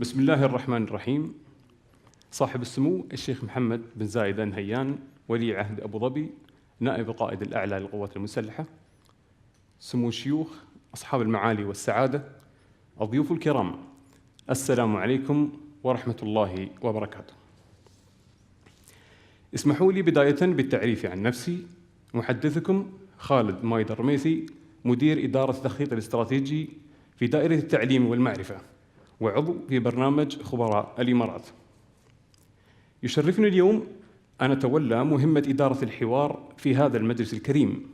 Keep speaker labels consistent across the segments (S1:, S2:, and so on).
S1: بسم الله الرحمن الرحيم. صاحب السمو الشيخ محمد بن زايد النهيان ولي عهد أبو ظبي، نائب القائد الأعلى للقوات المسلحة، سمو الشيوخ، أصحاب المعالي والسعادة، الضيوف الكرام، السلام عليكم ورحمة الله وبركاته. اسمحوا لي بداية بالتعريف عن نفسي. محدثكم خالد مايد الرميثي، مدير إدارة التخطيط الاستراتيجي في دائرة التعليم والمعرفة، وعضو في برنامج خبراء الإمارات. يشرفني اليوم أن أتولى مهمة إدارة الحوار في هذا المجلس الكريم،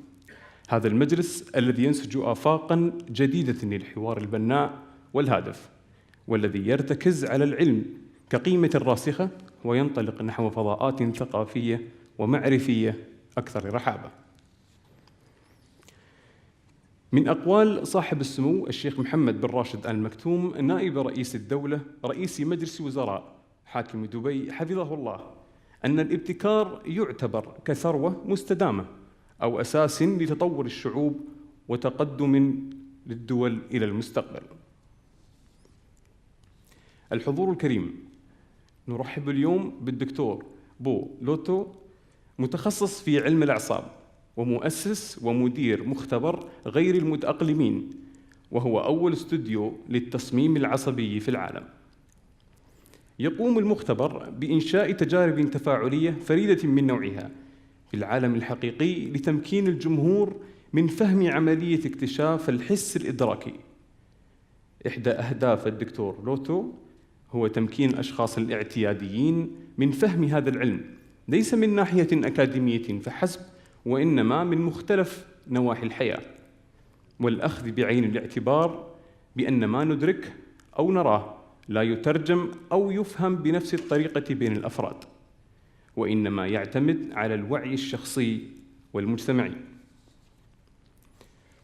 S1: هذا المجلس الذي ينسج آفاقاً جديدة للحوار البناء والهادف، والذي يرتكز على العلم كقيمة راسخة وينطلق نحو فضاءات ثقافية ومعرفية أكثر رحابة. من أقوال صاحب السمو الشيخ محمد بن راشد آل مكتوم، نائب رئيس الدولة رئيس مجلس وزراء حاكم دبي حفظه الله، أن الابتكار يعتبر كثروة مستدامة أو أساس لتطور الشعوب وتقدم للدول إلى المستقبل. الحضور الكريم، نرحب اليوم بالدكتور لوتو، متخصص في علم الأعصاب ومؤسس ومدير مختبر غير المتأقلمين، وهو أول استوديو للتصميم العصبي في العالم. يقوم المختبر بإنشاء تجارب تفاعلية فريدة من نوعها في العالم الحقيقي لتمكين الجمهور من فهم عملية اكتشاف الحس الإدراكي. إحدى أهداف الدكتور لوتو هو تمكين الأشخاص الاعتياديين من فهم هذا العلم، ليس من ناحية أكاديمية فحسب، وإنما من مختلف نواحي الحياة، والأخذ بعين الاعتبار بأن ما ندرك أو نراه لا يترجم أو يفهم بنفس الطريقة بين الأفراد، وإنما يعتمد على الوعي الشخصي والمجتمعي.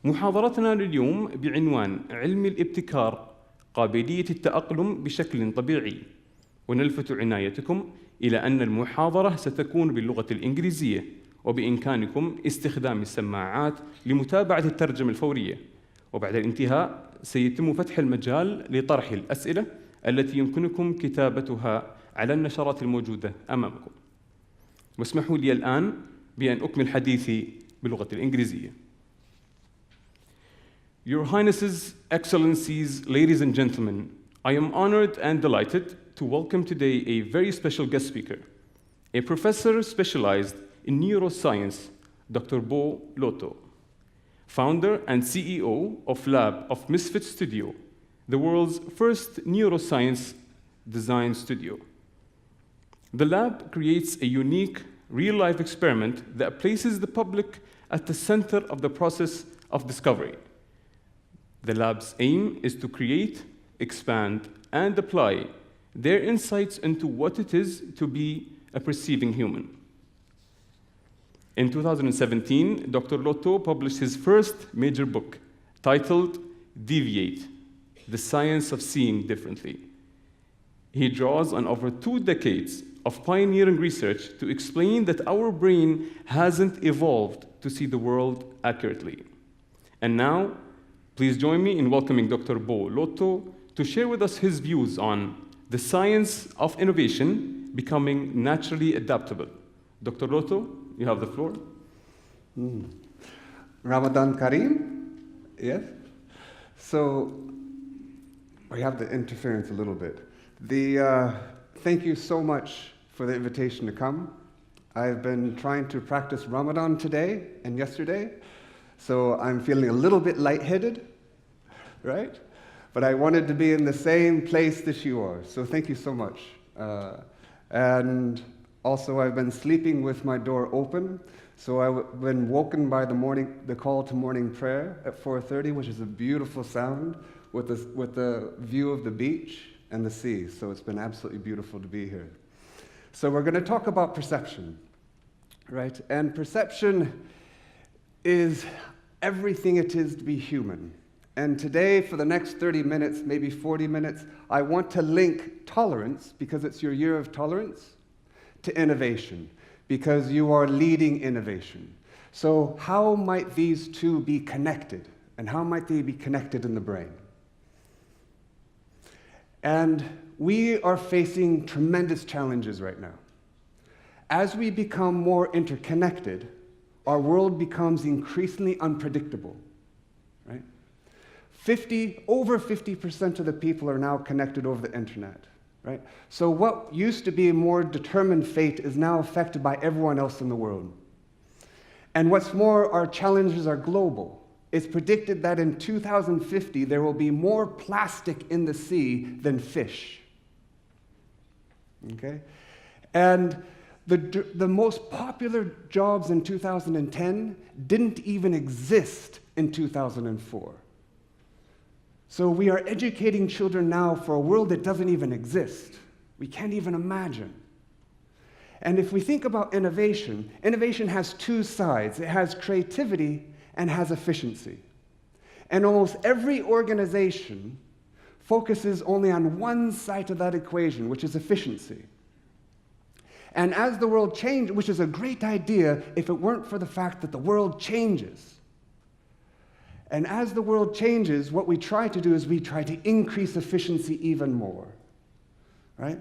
S1: محاضرتنا لليوم بعنوان علم الابتكار، قابلية التأقلم بشكل طبيعي، ونلفت عنايتكم إلى أن المحاضرة ستكون باللغة الإنجليزية، وبإمكانكم استخدام السماعات لمتابعة الترجمة الفورية، وبعد الانتهاء سيتم فتح المجال لطرح الأسئلة التي يمكنكم كتابتها على النشرات الموجودة أمامكم. واسمحوا لي الآن بأن أكمل حديثي باللغة الإنجليزية. Your Highnesses, Excellencies, ladies and gentlemen, I am honored and delighted to welcome today a very special guest speaker, a professor specialized in neuroscience, Dr. Loto, founder and CEO of Lab of Misfit Studio, the world's first neuroscience design studio. The lab creates a unique, real-life experiment that places the public at the center of the process of discovery. The lab's aim is to create, expand, and apply their insights into what it is to be a perceiving human. In 2017, Dr. Loto published his first major book titled Deviate: The Science of Seeing Differently. He draws on over 2 decades of pioneering research to explain that our brain hasn't evolved to see the world accurately. And now, please join me in welcoming Dr. Loto to share with us his views on the science of innovation becoming naturally adaptable. Dr. Loto, you have the floor.
S2: Ramadan Kareem, yes? So, we have the interference a little bit. Thank you so much for the invitation to come. I've been trying to practice Ramadan today and yesterday, so I'm feeling a little bit lightheaded, right? But I wanted to be in the same place that you are, so thank you so much. And also, I've been sleeping with my door open, so I've been woken by the call to morning prayer at 4:30, which is a beautiful sound with the view of the beach and the sea. So it's been absolutely beautiful to be here. So we're going to talk about perception, right? And perception is everything it is to be human. And today, for the next 30 minutes, maybe 40 minutes, I want to link tolerance, because it's your year of tolerance, to innovation, because you are leading innovation. So how might these two be connected? And how might they be connected in the brain? And we are facing tremendous challenges right now. As we become more interconnected, our world becomes increasingly unpredictable, right? Over 50% of the people are now connected over the internet, right? So what used to be a more determined fate is now affected by everyone else in the world. And what's more, our challenges are global. It's predicted that in 2050, there will be more plastic in the sea than fish. Okay? And the most popular jobs in 2010 didn't even exist in 2004. So we are educating children now for a world that doesn't even exist. We can't even imagine. And if we think about innovation, innovation has two sides. It has creativity and has efficiency. And almost every organization focuses only on one side of that equation, which is efficiency. And as the world changes, which is a great idea if it weren't for the fact that the world changes. And as the world changes, what we try to do is we try to increase efficiency even more, right?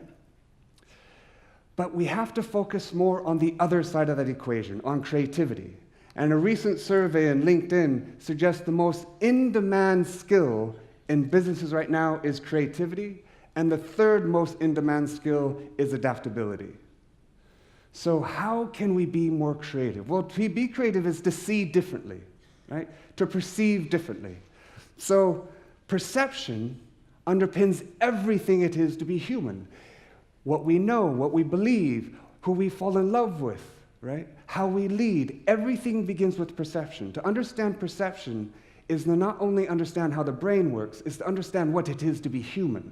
S2: But we have to focus more on the other side of that equation, on creativity. And a recent survey in LinkedIn suggests the most in-demand skill in businesses right now is creativity, and the third most in-demand skill is adaptability. So how can we be more creative? Well, to be creative is to see differently, right? To perceive differently. So perception underpins everything it is to be human. What we know, what we believe, who we fall in love with, right? How we lead, everything begins with perception. To understand perception is to not only understand how the brain works, it's to understand what it is to be human.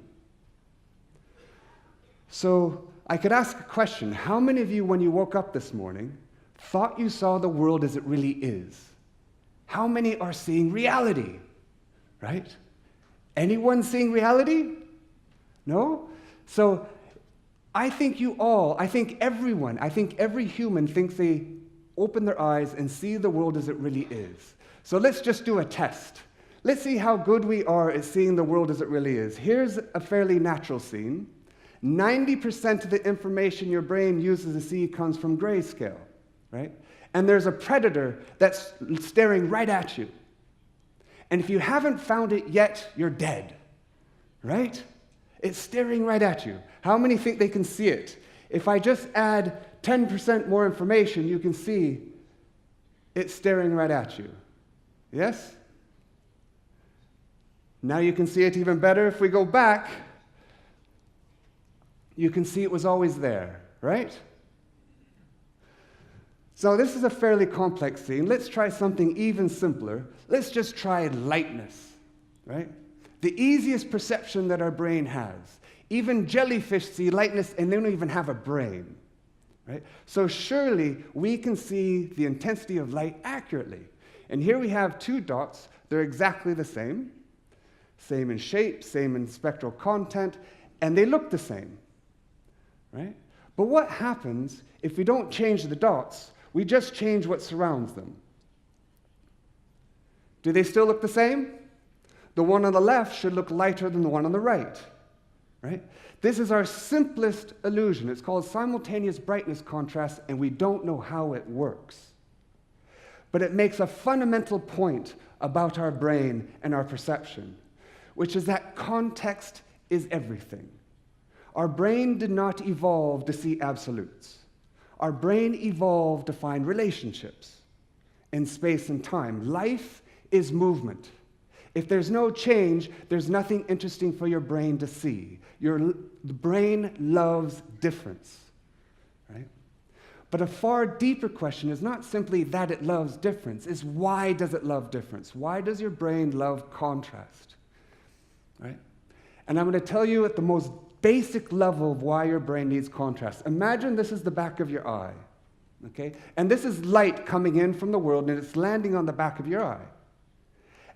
S2: So I could ask a question. How many of you, when you woke up this morning, thought you saw the world as it really is? How many are seeing reality, right? Anyone seeing reality? No? So I think every human thinks they open their eyes and see the world as it really is. So let's just do a test. Let's see how good we are at seeing the world as it really is. Here's a fairly natural scene. 90% of the information your brain uses to see comes from grayscale, right? And there's a predator that's staring right at you. And if you haven't found it yet, you're dead, right? It's staring right at you. How many think they can see it? If I just add 10% more information, you can see it's staring right at you. Yes? Now you can see it even better. If we go back, you can see it was always there, right? So this is a fairly complex scene. Let's try something even simpler. Let's just try lightness, right? The easiest perception that our brain has. Even jellyfish see lightness and they don't even have a brain, right? So surely we can see the intensity of light accurately. And here we have two dots. They're exactly the same. Same in shape, same in spectral content, and they look the same, right? But what happens if we don't change the dots? We just change what surrounds them. Do they still look the same? The one on the left should look lighter than the one on the right, right? This is our simplest illusion. It's called simultaneous brightness contrast, and we don't know how it works. But it makes a fundamental point about our brain and our perception, which is that context is everything. Our brain did not evolve to see absolutes. Our brain evolved to find relationships in space and time. Life is movement. If there's no change, there's nothing interesting for your brain to see. The brain loves difference, right? But a far deeper question is not simply that it loves difference, it's why does it love difference? Why does your brain love contrast, right? And I'm going to tell you at the most basic level of why your brain needs contrast. Imagine this is the back of your eye, okay? And this is light coming in from the world, and it's landing on the back of your eye.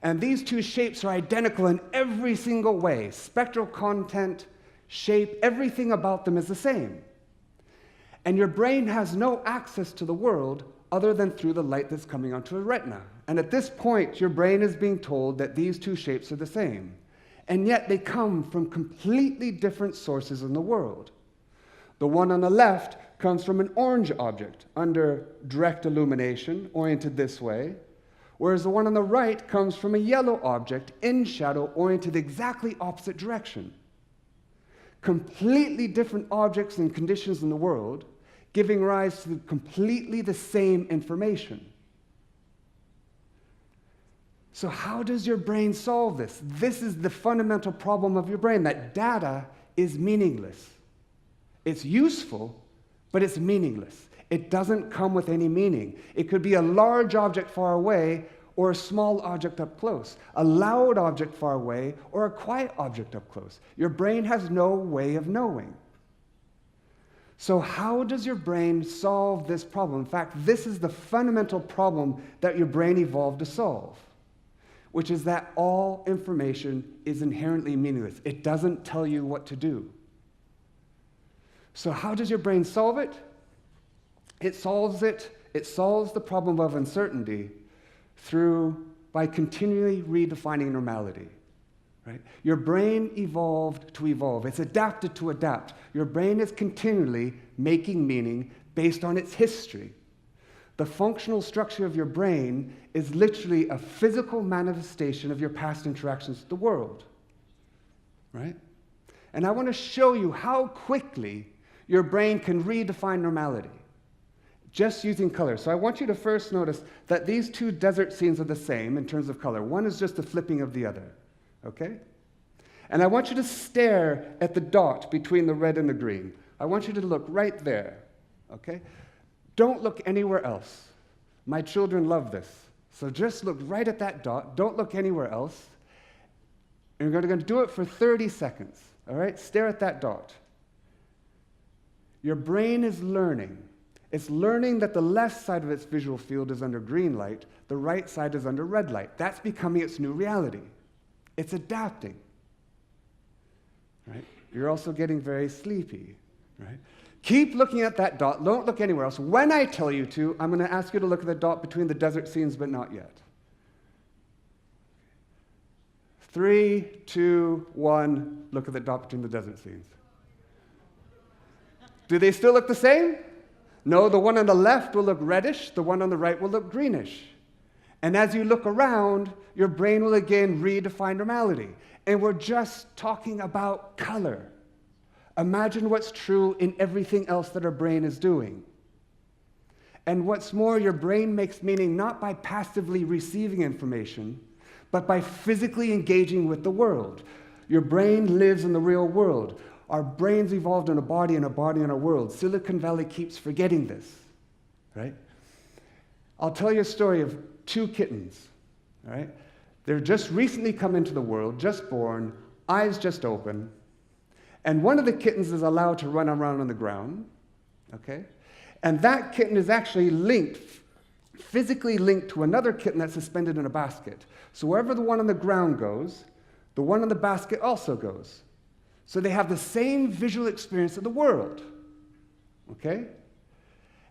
S2: And these two shapes are identical in every single way. Spectral content, shape, everything about them is the same. And your brain has no access to the world other than through the light that's coming onto a retina. And at this point, your brain is being told that these two shapes are the same. and yet they come from completely different sources in the world. The one on the left comes from an orange object under direct illumination, oriented this way, whereas the one on the right comes from a yellow object in shadow, oriented exactly opposite direction. Completely different objects and conditions in the world, giving rise to completely the same information. So how does your brain solve this? This is the fundamental problem of your brain, that data is meaningless. It's useful, but it's meaningless. It doesn't come with any meaning. It could be a large object far away or a small object up close, a loud object far away or a quiet object up close. Your brain has no way of knowing. So how does your brain solve this problem? In fact, this is the fundamental problem that your brain evolved to solve, which is that all information is inherently meaningless. It doesn't tell you what to do. So how does your brain solve it? It solves the problem of uncertainty by continually redefining normality. Right? Your brain evolved to evolve. It's adapted to adapt. Your brain is continually making meaning based on its history. The functional structure of your brain is literally a physical manifestation of your past interactions with the world. Right? And I want to show you how quickly your brain can redefine normality, just using color. So I want you to first notice that these two desert scenes are the same in terms of color. One is just the flipping of the other, okay? And I want you to stare at the dot between the red and the green. I want you to look right there, okay? Don't look anywhere else. My children love this. So just look right at that dot. Don't look anywhere else. And we're going to do it for 30 seconds, all right? Stare at that dot. Your brain is learning. It's learning that the left side of its visual field is under green light, the right side is under red light. That's becoming its new reality. It's adapting. Right? You're also getting very sleepy. Right? Keep looking at that dot. Don't look anywhere else. When I tell you to, I'm going to ask you to look at the dot between the desert scenes, but not yet. 3, 2, 1, look at the dot between the desert scenes. Do they still look the same? No, the one on the left will look reddish, the one on the right will look greenish. And as you look around, your brain will again redefine normality. And we're just talking about color. Imagine what's true in everything else that our brain is doing. And what's more, your brain makes meaning not by passively receiving information, but by physically engaging with the world. Your brain lives in the real world. Our brains evolved in a body and a body in a world. Silicon Valley keeps forgetting this, right? I'll tell you a story of 2 kittens, all right? They're just recently come into the world, just born, eyes just open, and one of the kittens is allowed to run around on the ground, okay? And that kitten is actually physically linked to another kitten that's suspended in a basket. So wherever the one on the ground goes, the one in the basket also goes. So they have the same visual experience of the world, okay?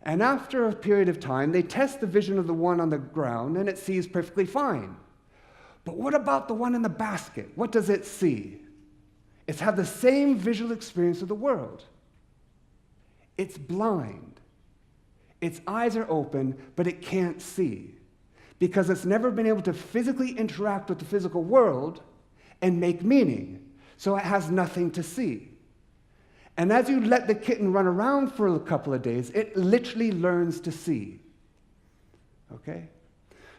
S2: And after a period of time, they test the vision of the one on the ground, and it sees perfectly fine. But what about the one in the basket? What does it see? It's had the same visual experience of the world. It's blind. Its eyes are open, but it can't see, because it's never been able to physically interact with the physical world and make meaning. So it has nothing to see. And as you let the kitten run around for a couple of days, it literally learns to see. Okay?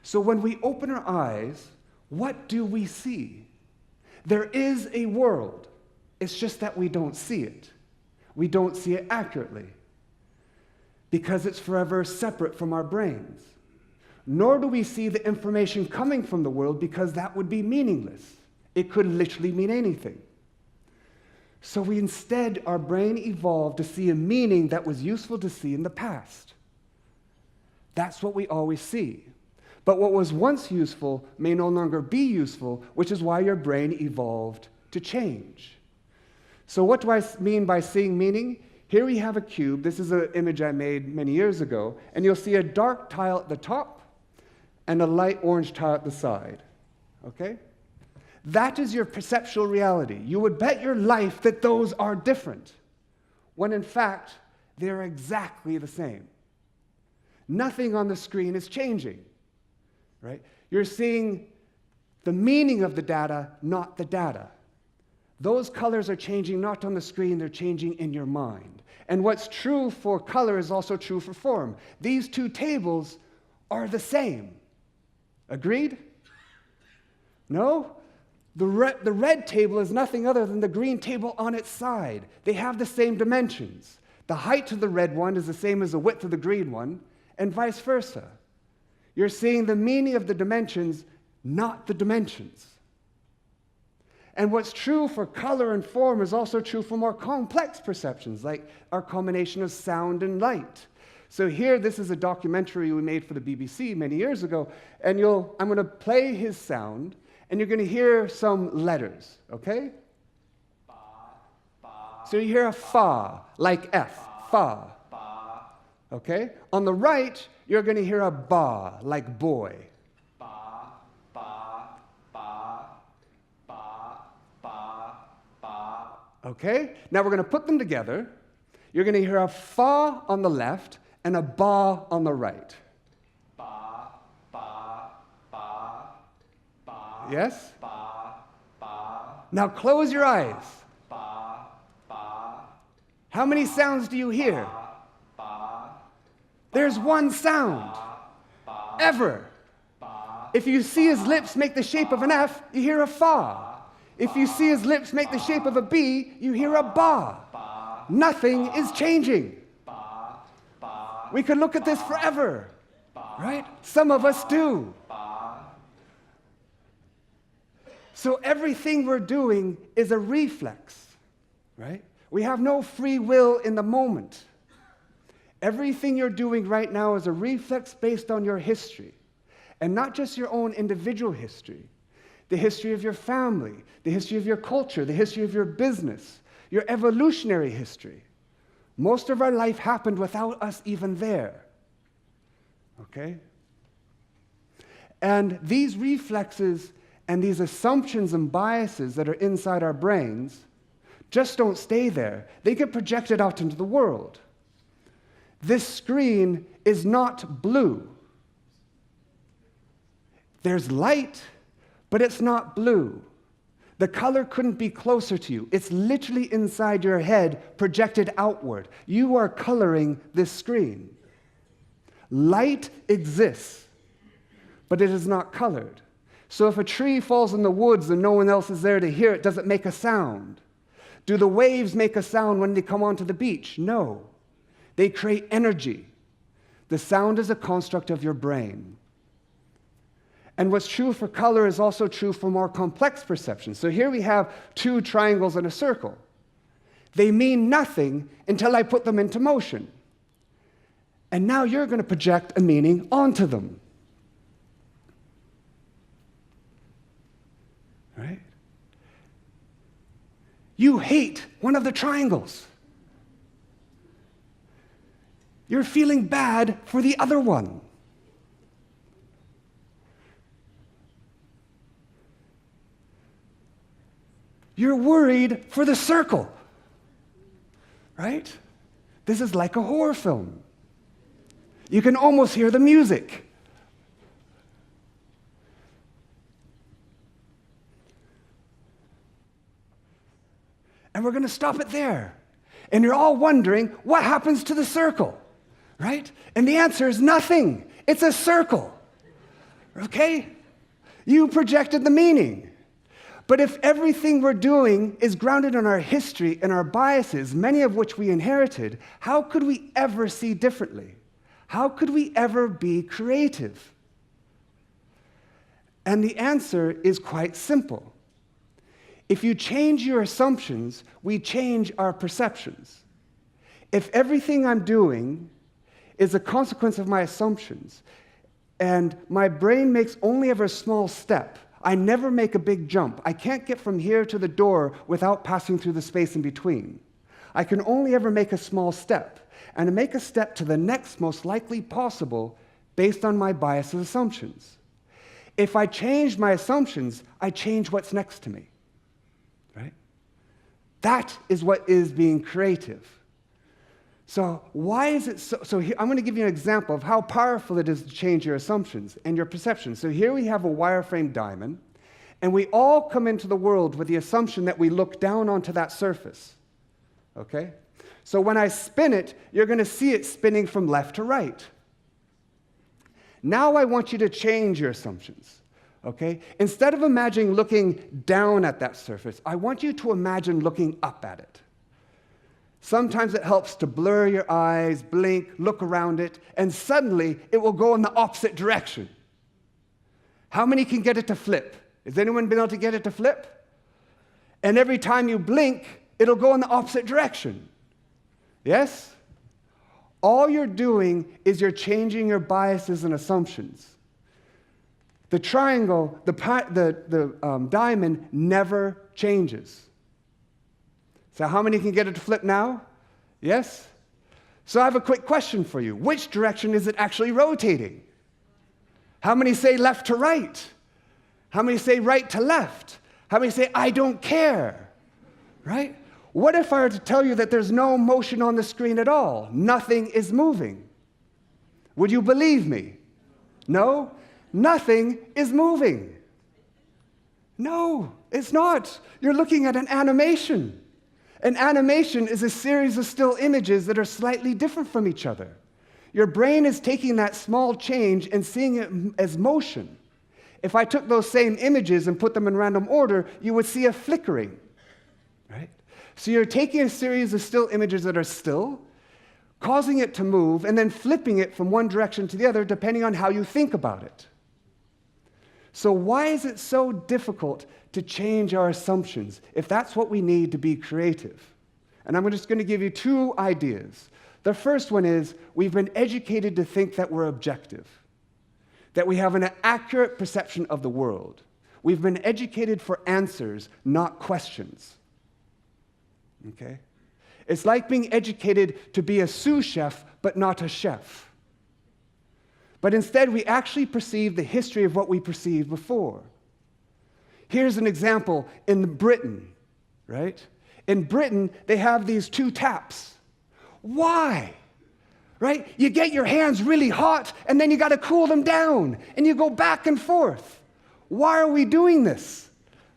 S2: So when we open our eyes, what do we see? There is a world. It's just that we don't see it. We don't see it accurately, because it's forever separate from our brains. Nor do we see the information coming from the world, because that would be meaningless. It could literally mean anything. So our brain evolved to see a meaning that was useful to see in the past. That's what we always see. But what was once useful may no longer be useful, which is why your brain evolved to change. So what do I mean by seeing meaning? Here we have a cube. This is an image I made many years ago, and you'll see a dark tile at the top and a light orange tile at the side. Okay? That is your perceptual reality. You would bet your life that those are different, when in fact, they're exactly the same. Nothing on the screen is changing, right? You're seeing the meaning of the data, not the data. Those colors are changing not on the screen, they're changing in your mind. And what's true for color is also true for form. These two tables are the same. Agreed? No? The red table is nothing other than the green table on its side. They have the same dimensions. The height of the red one is the same as the width of the green one, and vice versa. You're seeing the meaning of the dimensions, not the dimensions. And what's true for color and form is also true for more complex perceptions, like our combination of sound and light. So here, this is a documentary we made for the BBC many years ago, and I'm going to play his sound, and you're going to hear some letters, okay?
S3: Ba, ba,
S2: So you hear a fa, like F, fa,
S3: ba,
S2: okay? On the right, you're going to hear a ba, like boy.
S3: ba, ba, ba, ba, ba, ba.
S2: Okay? Now we're going to put them together. You're going to hear a fa on the left and a ba on the right.
S3: Ba, ba, ba, ba.
S2: Yes?
S3: Ba, ba,
S2: Now close your eyes.
S3: ba, ba,
S2: How many sounds do you hear?
S3: ba,
S2: There's one sound. Ever. If you see his lips make the shape of an F, you hear a fa. If you see his lips make the shape of a B, you hear a ba. Nothing is changing. We could look at this forever, right? Some of us do. So everything we're doing is a reflex, right? We have no free will in the moment. Everything you're doing right now is a reflex based on your history, and not just your own individual history, the history of your family, the history of your culture, the history of your business, your evolutionary history. Most of our life happened without us even there, okay? And these reflexes and these assumptions and biases that are inside our brains just don't stay there. They get projected out into the world. This screen is not blue. There's light, but it's not blue. The color couldn't be closer to you. It's literally inside your head, projected outward. You are coloring this screen. Light exists, but it is not colored. So if a tree falls in the woods and no one else is there to hear it, does it make a sound? Do the waves make a sound when they come onto the beach? No. They create energy. The sound is a construct of your brain. And what's true for color is also true for more complex perceptions. So here we have two triangles and a circle. They mean nothing until I put them into motion. And now you're going to project a meaning onto them. Right? You hate one of the triangles. You're feeling bad for the other one. You're worried for the circle, right? This is like a horror film. You can almost hear the music. And we're going to stop it there. And you're all wondering, what happens to the circle, right? And the answer is nothing. It's a circle, okay? You projected the meaning. But if everything we're doing is grounded in our history and our biases, many of which we inherited, how could we ever see differently? How could we ever be creative? And the answer is quite simple. If you change your assumptions, we change our perceptions. If everything I'm doing is a consequence of my assumptions, and my brain makes only ever a small step, I never make a big jump. I can't get from here to the door without passing through the space in between. I can only ever make a small step, and to make a step to the next most likely possible based on my biased assumptions. If I change my assumptions, I change what's next to me, right? That is what is being creative. So why is it so here, I'm going to give you an example of how powerful it is to change your assumptions and your perceptions. So here we have a wireframe diamond, and we all come into the world with the assumption that we look down onto that surface, okay? So when I spin it, you're going to see it spinning from left to right. Now I want you to change your assumptions, okay? Instead of imagining looking down at that surface, I want you to imagine looking up at it. Sometimes it helps to blur your eyes, blink, look around it, and suddenly it will go in the opposite direction. How many can get it to flip? Has anyone been able to get it to flip? And every time you blink, it'll go in the opposite direction. Yes? All you're doing is you're changing your biases and assumptions. The triangle, the diamond never changes. So how many can get it to flip now? Yes? So I have a quick question for you. Which direction is it actually rotating? How many say left to right? How many say right to left? How many say, I don't care? Right? What if I were to tell you that there's no motion on the screen at all? Nothing is moving. Would you believe me? No? Nothing is moving. No, it's not. You're looking at an animation. An animation is a series of still images that are slightly different from each other. Your brain is taking that small change and seeing it as motion. If I took those same images and put them in random order, you would see a flickering, right? So you're taking a series of still images that are still, causing it to move, and then flipping it from one direction to the other depending on how you think about it. So why is it so difficult to change our assumptions if that's what we need to be creative? And I'm just going to give you two ideas. The first one is we've been educated to think that we're objective, that we have an accurate perception of the world. We've been educated for answers, not questions. Okay? It's like being educated to be a sous chef, but not a chef. But instead, we actually perceive the history of what we perceived before. Here's an example in Britain, right? In Britain, they have these two taps. Why? Right? You get your hands really hot, and then you got to cool them down, and you go back and forth. Why are we doing this?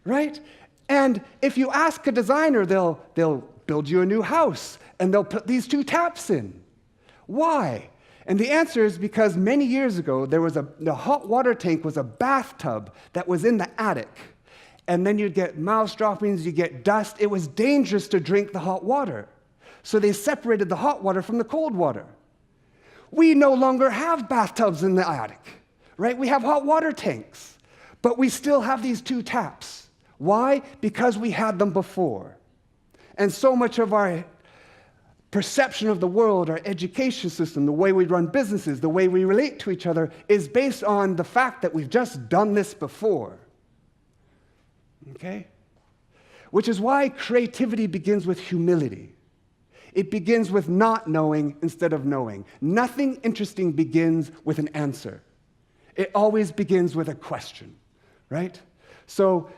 S2: Right? And if you ask a designer, they'll build you a new house, and they'll put these two taps in. Why? And the answer is because many years ago, the hot water tank was a bathtub that was in the attic. And then you'd get mouse droppings, you get dust. It was dangerous to drink the hot water. So they separated the hot water from the cold water. We no longer have bathtubs in the attic, right? We have hot water tanks, but we still have these two taps. Why? Because we had them before. And so much of our perception of the world, our education system, the way we run businesses, the way we relate to each other is based on the fact that we've just done this before. Okay? Which is why creativity begins with humility. It begins with not knowing instead of knowing. Nothing interesting begins with an answer. It always begins with a question, right? So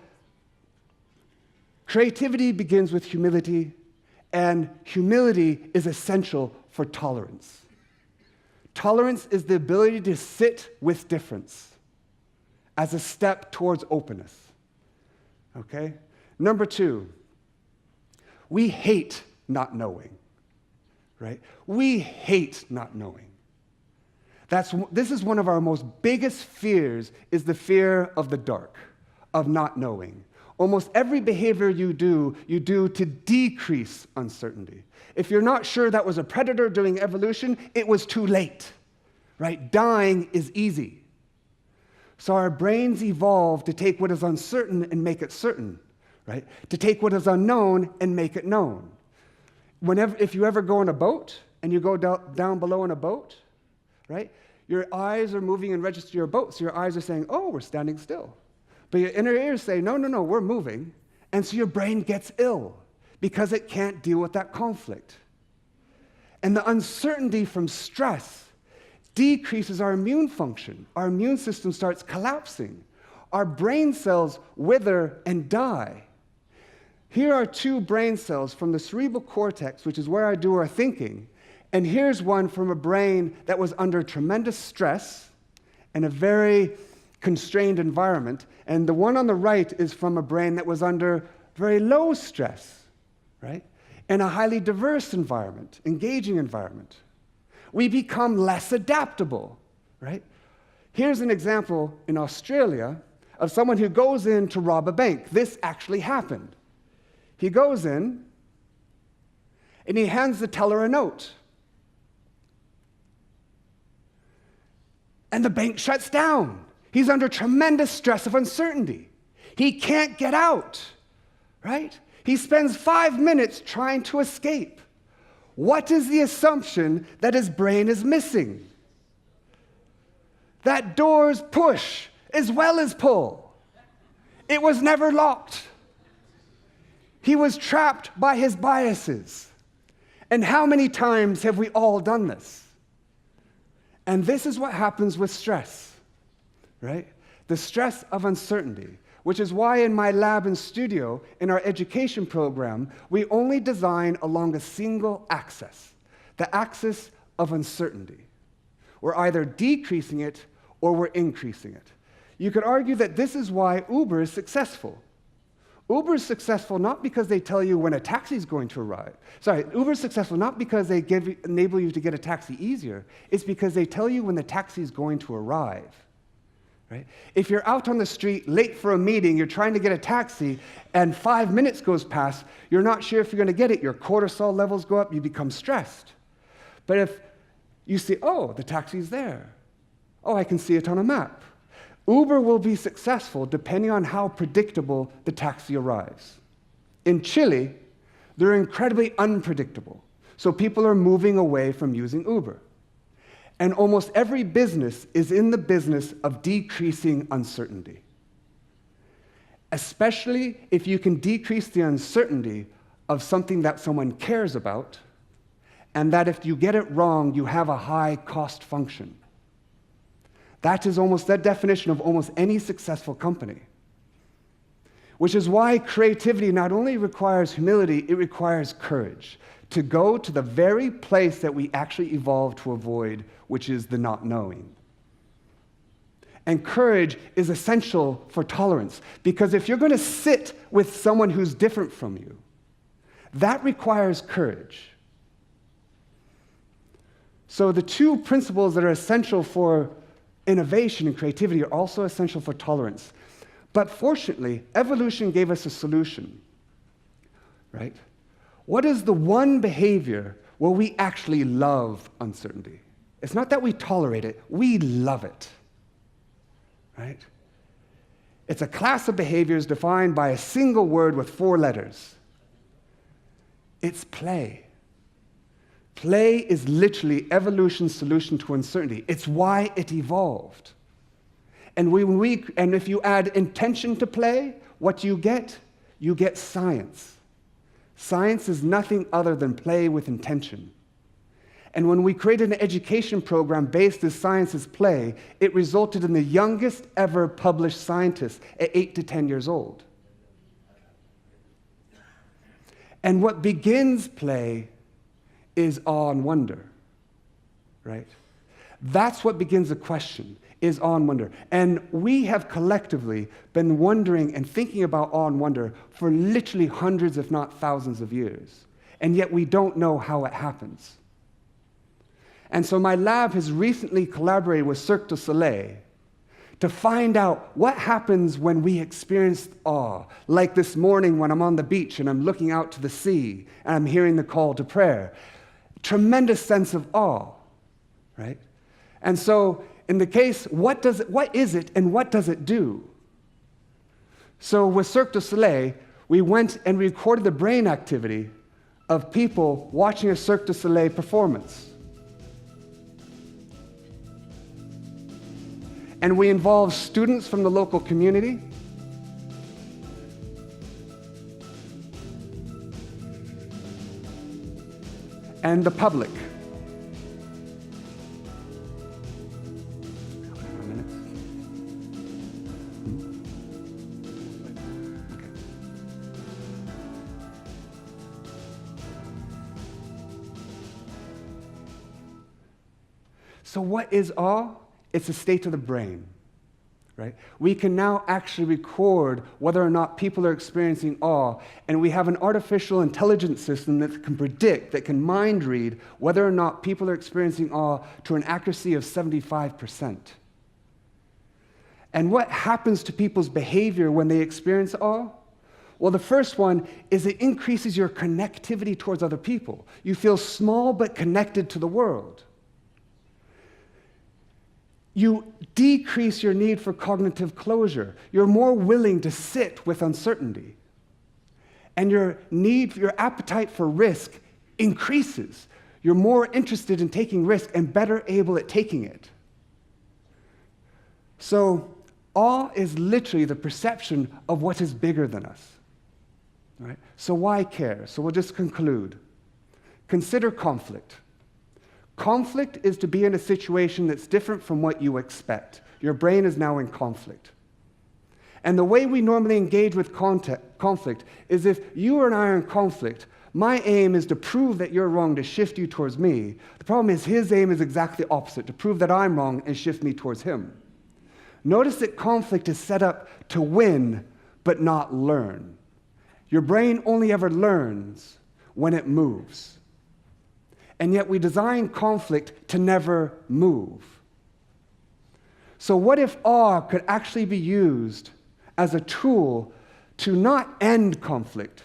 S2: creativity begins with humility, and humility is essential for tolerance. Tolerance is the ability to sit with difference as a step towards openness. Okay? Number two, we hate not knowing. Right? We hate not knowing. This is one of our most biggest fears, is the fear of the dark, of not knowing. Almost every behavior you do to decrease uncertainty. If you're not sure that was a predator during evolution, it was too late, right? Dying is easy. So our brains evolved to take what is uncertain and make it certain, right? To take what is unknown and make it known. If you ever go on a boat and you go down below in a boat, right? Your eyes are moving and register your boat. So your eyes are saying, oh, we're standing still. But your inner ears say, no, we're moving. And so your brain gets ill because it can't deal with that conflict. And the uncertainty from stress decreases our immune function. Our immune system starts collapsing, our brain cells wither and die. Here are two brain cells from the cerebral cortex, which is where I do our thinking, and here's one from a brain that was under tremendous stress in a very constrained environment, and the one on the right is from a brain that was under very low stress, right? In a highly diverse environment, engaging environment. We become less adaptable, right? Here's an example in Australia of someone who goes in to rob a bank. This actually happened. He goes in, and he hands the teller a note. And the bank shuts down. He's under tremendous stress of uncertainty. He can't get out, right? He spends 5 minutes trying to escape. What is the assumption that his brain is missing? That doors push as well as pull. It was never locked. He was trapped by his biases. And how many times have we all done this? And this is what happens with stress, right? The stress of uncertainty, which is why in my lab and studio, in our education program, we only design along a single axis, the axis of uncertainty. We're either decreasing it or we're increasing it. You could argue that this is why Uber is successful. Uber is successful not because they tell you when a taxi is going to arrive. Uber is successful not because they enable you to get a taxi easier. It's because they tell you when the taxi is going to arrive. Right? If you're out on the street late for a meeting, you're trying to get a taxi, and 5 minutes goes past, you're not sure if you're going to get it. Your cortisol levels go up, you become stressed. But if you see, oh, the taxi's there. Oh, I can see it on a map. Uber will be successful depending on how predictable the taxi arrives. In Chile, they're incredibly unpredictable, so people are moving away from using Uber. And almost every business is in the business of decreasing uncertainty, especially if you can decrease the uncertainty of something that someone cares about, and that if you get it wrong, you have a high cost function. That is almost the definition of almost any successful company. Which is why creativity not only requires humility, it requires courage to go to the very place that we actually evolved to avoid, which is the not knowing. And courage is essential for tolerance, because if you're going to sit with someone who's different from you, that requires courage. So the two principles that are essential for innovation and creativity are also essential for tolerance. But fortunately, evolution gave us a solution, right? What is the one behavior where we actually love uncertainty? It's not that we tolerate it, we love it, right? It's a class of behaviors defined by a single word with 4 letters. It's play. Play is literally evolution's solution to uncertainty. It's why it evolved. And if you add intention to play, what do you get? You get science. Science is nothing other than play with intention. And when we created an education program based as science as play, it resulted in the youngest ever published scientist at 8 to 10 years old. And what begins play is awe and wonder, right? That's what begins the question, is awe and wonder. And we have collectively been wondering and thinking about awe and wonder for literally hundreds, if not thousands of years. And yet we don't know how it happens. And so my lab has recently collaborated with Cirque du Soleil to find out what happens when we experience awe. Like this morning when I'm on the beach and I'm looking out to the sea and I'm hearing the call to prayer. Tremendous sense of awe, right? And so in the case, what is it and what does it do? So with Cirque du Soleil, we went and recorded the brain activity of people watching a Cirque du Soleil performance. And we involved students from the local community, and the public. So what is awe? It's a state of the brain, right? We can now actually record whether or not people are experiencing awe, and we have an artificial intelligence system that can predict, that can mind read whether or not people are experiencing awe to an accuracy of 75%. And what happens to people's behavior when they experience awe? Well, the first one is it increases your connectivity towards other people. You feel small but connected to the world. You decrease your need for cognitive closure. You're more willing to sit with uncertainty. And your appetite for risk increases. You're more interested in taking risk and better able at taking it. So, awe is literally the perception of what is bigger than us. Right? So why care? So we'll just conclude. Consider conflict. Conflict is to be in a situation that's different from what you expect. Your brain is now in conflict. And the way we normally engage with conflict is if you and I are in conflict, my aim is to prove that you're wrong, to shift you towards me. The problem is his aim is exactly opposite, to prove that I'm wrong and shift me towards him. Notice that conflict is set up to win, but not learn. Your brain only ever learns when it moves. And yet we design conflict to never move. So what if awe could actually be used as a tool to not end conflict,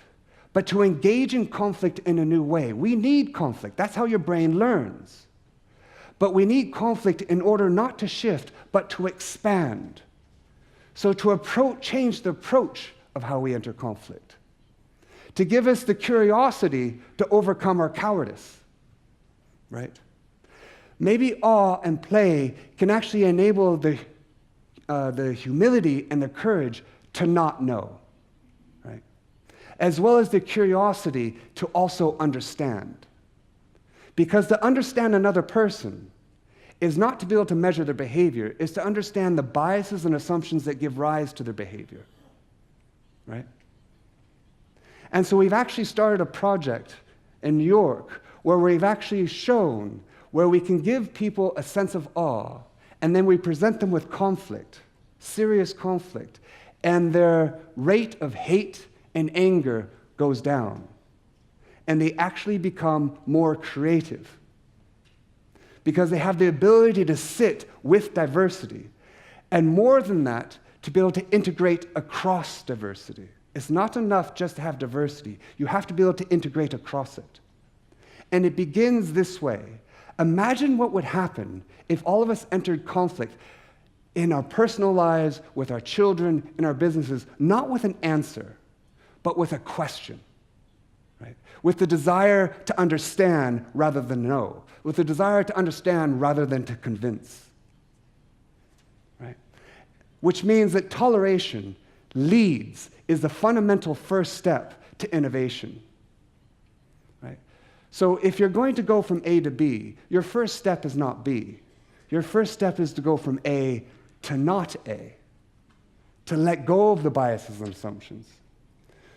S2: but to engage in conflict in a new way? We need conflict. That's how your brain learns. But we need conflict in order not to shift, but to expand. So to change the approach of how we enter conflict. To give us the curiosity to overcome our cowardice, right? Maybe awe and play can actually enable the humility and the courage to not know, right? As well as the curiosity to also understand. Because to understand another person is not to be able to measure their behavior, is to understand the biases and assumptions that give rise to their behavior, right? And so we've actually started a project in New York where we've actually shown where we can give people a sense of awe, and then we present them with conflict, serious conflict, and their rate of hate and anger goes down. And they actually become more creative because they have the ability to sit with diversity. And more than that, to be able to integrate across diversity. It's not enough just to have diversity. You have to be able to integrate across it. And it begins this way. Imagine what would happen if all of us entered conflict in our personal lives, with our children, in our businesses, not with an answer, but with a question, right? With the desire to understand rather than know, with the desire to understand rather than to convince, right? Which means that toleration is the fundamental first step to innovation, right? So if you're going to go from A to B, your first step is not B. Your first step is to go from A to not A, to let go of the biases and assumptions.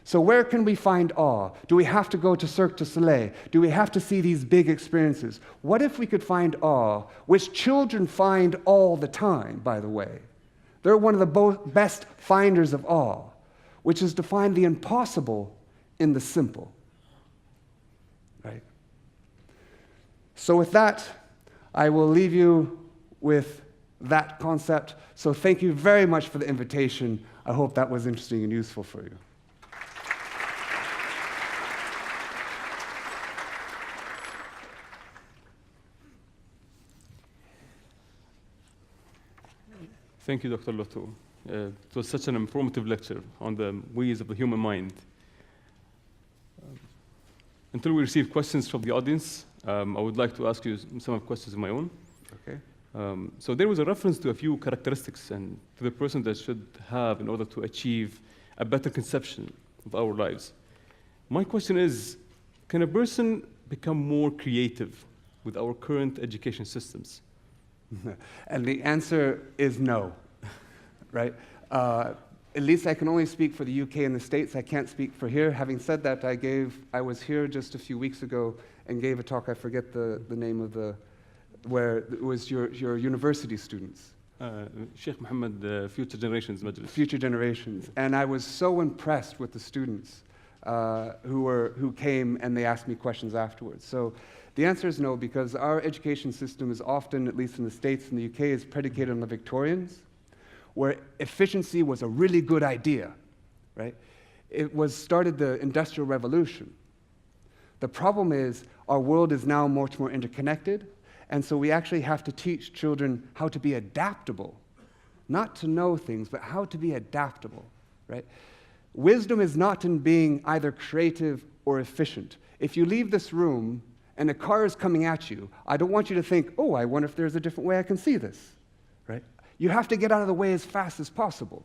S2: So where can we find awe? Do we have to go to Cirque du Soleil? Do we have to see these big experiences? What if we could find awe, which children find all the time, by the way? They're one of the best finders of awe, which is to find the impossible in the simple, right? So with that, I will leave you with that concept. So thank you very much for the invitation. I hope that was interesting and useful for you.
S1: Thank you, Dr. Loto. It was such an informative lecture on the ways of the human mind. Until we receive questions from the audience, I would like to ask you some questions of my own.
S2: Okay.
S1: So there was a reference to a few characteristics and to the person that should have in order to achieve a better conception of our lives. My question is, can a person become more creative with our current education systems?
S2: And the answer is no, right? At least I can only speak for the UK and the States. I can't speak for here. Having said that, I was here just a few weeks ago and gave a talk. I forget the name of the where it was your university students.
S1: Sheikh Muhammad, Future Generations Majlis.
S2: Future generations. And I was so impressed with the students who came and they asked me questions afterwards. So the answer is no, because our education system is often, at least in the States and the UK, is predicated on the Victorians, where efficiency was a really good idea, right? It started the Industrial Revolution. The problem is our world is now much more interconnected, and so we actually have to teach children how to be adaptable, not to know things, but how to be adaptable, right? Wisdom is not in being either creative or efficient. If you leave this room and a car is coming at you, I don't want you to think, oh, I wonder if there's a different way I can see this, right? You have to get out of the way as fast as possible.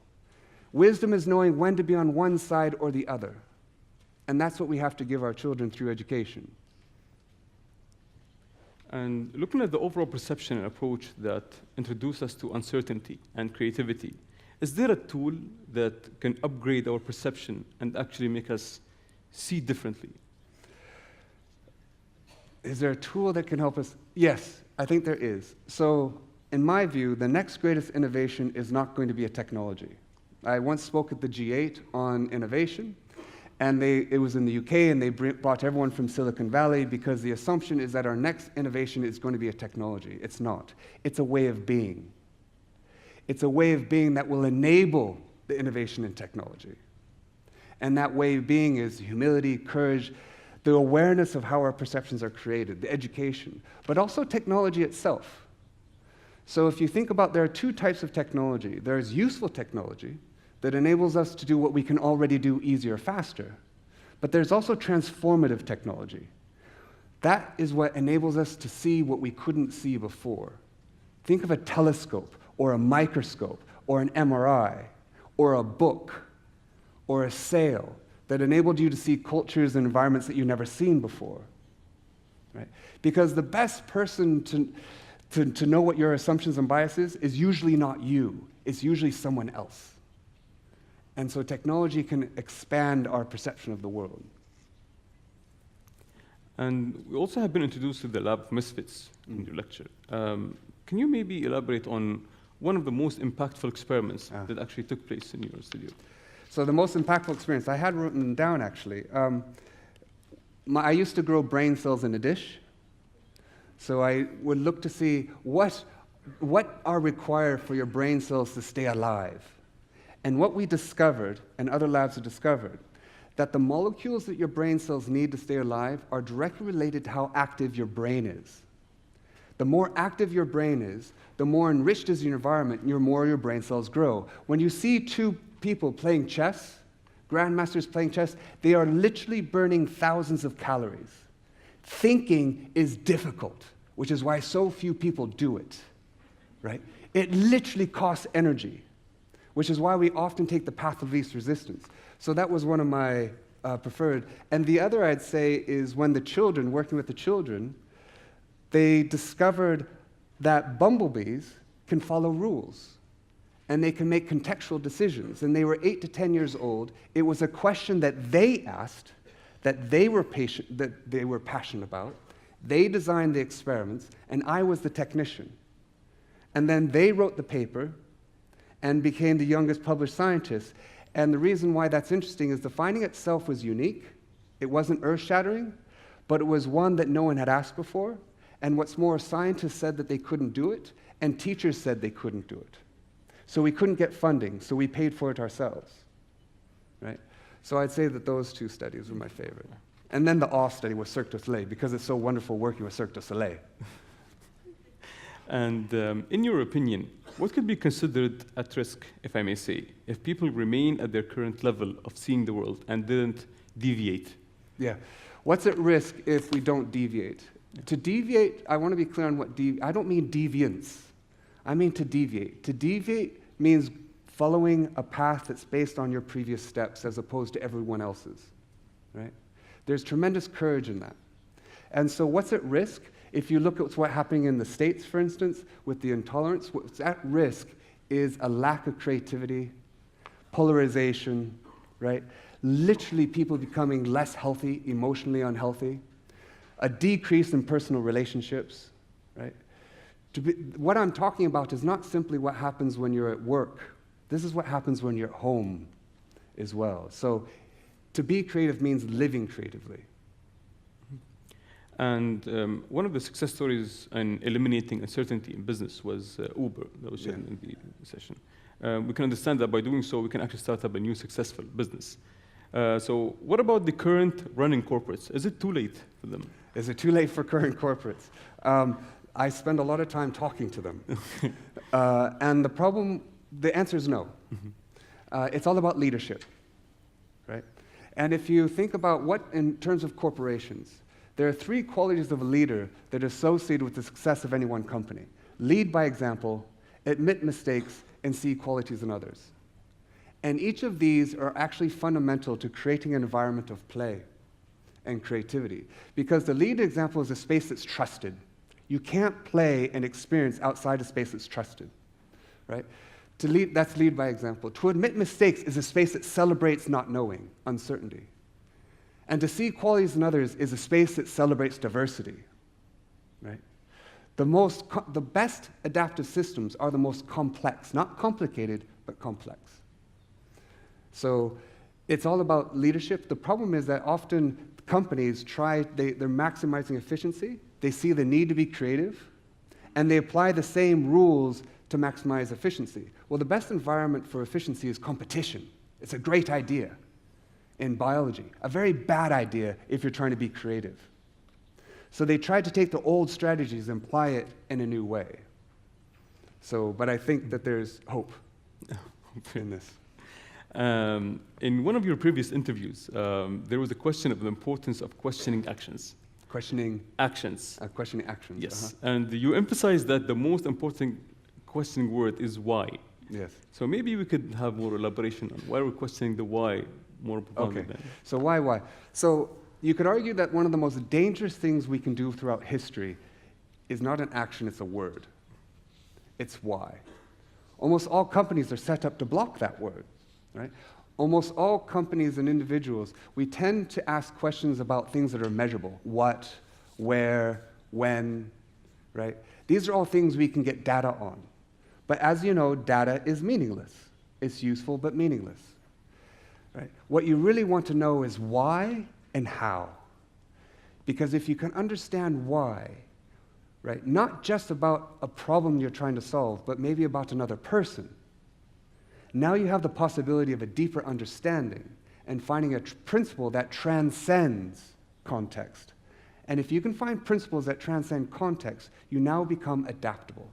S2: Wisdom is knowing when to be on one side or the other. And that's what we have to give our children through education.
S1: And looking at the overall perception and approach that introduce us to uncertainty and creativity, is there a tool that can upgrade our perception and actually make us see differently?
S2: Is there a tool that can help us? Yes, I think there is. So, in my view, the next greatest innovation is not going to be a technology. I once spoke at the G8 on innovation, and it was in the UK, and they brought everyone from Silicon Valley because the assumption is that our next innovation is going to be a technology. It's not. It's a way of being. It's a way of being that will enable the innovation in technology. And that way of being is humility, courage, the awareness of how our perceptions are created, the education, but also technology itself. So if you think about, there are two types of technology. There's useful technology that enables us to do what we can already do easier, faster. But there's also transformative technology. That is what enables us to see what we couldn't see before. Think of a telescope, or a microscope, or an MRI, or a book, or a sail that enabled you to see cultures and environments that you've never seen before. Right? Because the best person to know what your assumptions and biases is usually not you. It's usually someone else. And so technology can expand our perception of the world.
S1: And we also have been introduced to the lab of misfits in your lecture. Can you maybe elaborate on one of the most impactful experiments that actually took place in your studio?
S2: So the most impactful experience, I had written them down actually. I used to grow brain cells in a dish. So I would look to see what are required for your brain cells to stay alive. And what we discovered, and other labs have discovered, that the molecules that your brain cells need to stay alive are directly related to how active your brain is. The more active your brain is, the more enriched is your environment, and the more your brain cells grow. When you see two people playing chess, grandmasters playing chess, they are literally burning thousands of calories. Thinking is difficult, which is why so few people do it, right? It literally costs energy, which is why we often take the path of least resistance. So that was one of my preferred. And the other, I'd say, is when the children, working with the children, they discovered that bumblebees can follow rules, and they can make contextual decisions. And they were 8 to 10 years old. It was a question that they asked, that they were passionate about. They designed the experiments, and I was the technician. And then they wrote the paper and became the youngest published scientist. And the reason why that's interesting is the finding itself was unique. It wasn't earth-shattering, but it was one that no one had asked before. And what's more, scientists said that they couldn't do it, and teachers said they couldn't do it. So we couldn't get funding, so we paid for it ourselves, right? So I'd say that those two studies were my favorite. And then the awe study was Cirque du Soleil, because it's so wonderful working with Cirque du Soleil.
S1: And in your opinion, what could be considered at risk, if I may say, if people remain at their current level of seeing the world and didn't deviate?
S2: Yeah. What's at risk if we don't deviate? To deviate, I want to be clear on what I don't mean deviance. I mean to deviate. To deviate means following a path that's based on your previous steps as opposed to everyone else's, right? There's tremendous courage in that. And so what's at risk? If you look at what's happening in the States, for instance, with the intolerance, what's at risk is a lack of creativity, polarization, right? Literally people becoming less healthy, emotionally unhealthy, a decrease in personal relationships, right? What I'm talking about is not simply what happens when you're at work. This is what happens when you're at home as well. So to be creative means living creatively.
S1: And one of the success stories in eliminating uncertainty in business was Uber, that was shared in the session. We can understand that by doing so, we can actually start up a new successful business. So what about the current running corporates? Is it too late for them?
S2: Is it too late for current corporates? I spend a lot of time talking to them. And the answer is no. It's all about leadership, right? And if you think about what, in terms of corporations, there are 3 qualities of a leader that are associated with the success of any one company. Lead by example, admit mistakes, and see qualities in others. And each of these are actually fundamental to creating an environment of play and creativity. Because the lead example is a space that's trusted. You can't play and experience outside a space that's trusted, right? To lead, that's lead by example. To admit mistakes is a space that celebrates not knowing, uncertainty. And to see qualities in others is a space that celebrates diversity, right? The best adaptive systems are the most complex, not complicated, but complex. So it's all about leadership. The problem is that often companies they're maximizing efficiency, they see the need to be creative, and they apply the same rules to maximize efficiency. Well, the best environment for efficiency is competition. It's a great idea in biology, a very bad idea if you're trying to be creative. So they tried to take the old strategies and apply it in a new way. But I think that there's hope in this.
S1: In one of your previous interviews, there was a question of the importance of questioning actions.
S2: Questioning
S1: actions.
S2: Questioning actions.
S1: Yes, and you emphasized that the most important questioning word is why.
S2: Yes.
S1: So maybe we could have more elaboration on why we're questioning the why more profoundly.
S2: Okay. So why? So you could argue that one of the most dangerous things we can do throughout history is not an action, it's a word. It's why. Almost all companies are set up to block that word, right? Almost all companies and individuals, we tend to ask questions about things that are measurable. What, where, when, right? These are all things we can get data on. But as you know, data is meaningless. It's useful but meaningless, right? What you really want to know is why and how. Because if you can understand why, right, not just about a problem you're trying to solve, but maybe about another person, now you have the possibility of a deeper understanding and finding a principle that transcends context. And if you can find principles that transcend context, you now become adaptable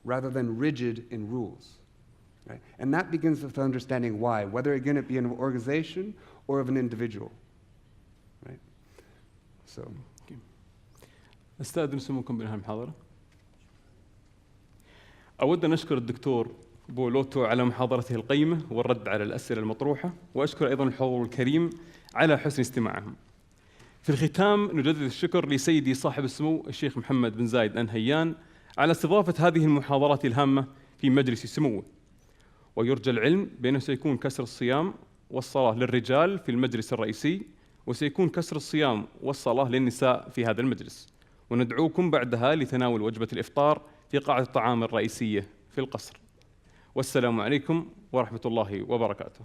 S2: rather than rigid in rules, right? And that begins with understanding why, whether again it be an organization or of an individual, right? So.
S1: أستأذن سموكم بنهاية المحاضرة. أود أن أشكر الدكتور لوتو على محاضرته القيمة والرد على الأسئلة المطروحة، وأشكر أيضا الحضور الكريم على حسن استماعهم. في الختام نجدد الشكر لسيدي صاحب السمو الشيخ محمد بن زايد النهيان على استضافة هذه المحاضرات الهامة في مجلس سموه. ويرجى العلم بأنه سيكون كسر الصيام والصلاة للرجال في المجلس الرئيسي، وسيكون كسر الصيام والصلاة للنساء في هذا المجلس. وندعوكم بعدها لتناول وجبة الإفطار في قاعة الطعام الرئيسية في القصر. والسلام عليكم ورحمة الله وبركاته.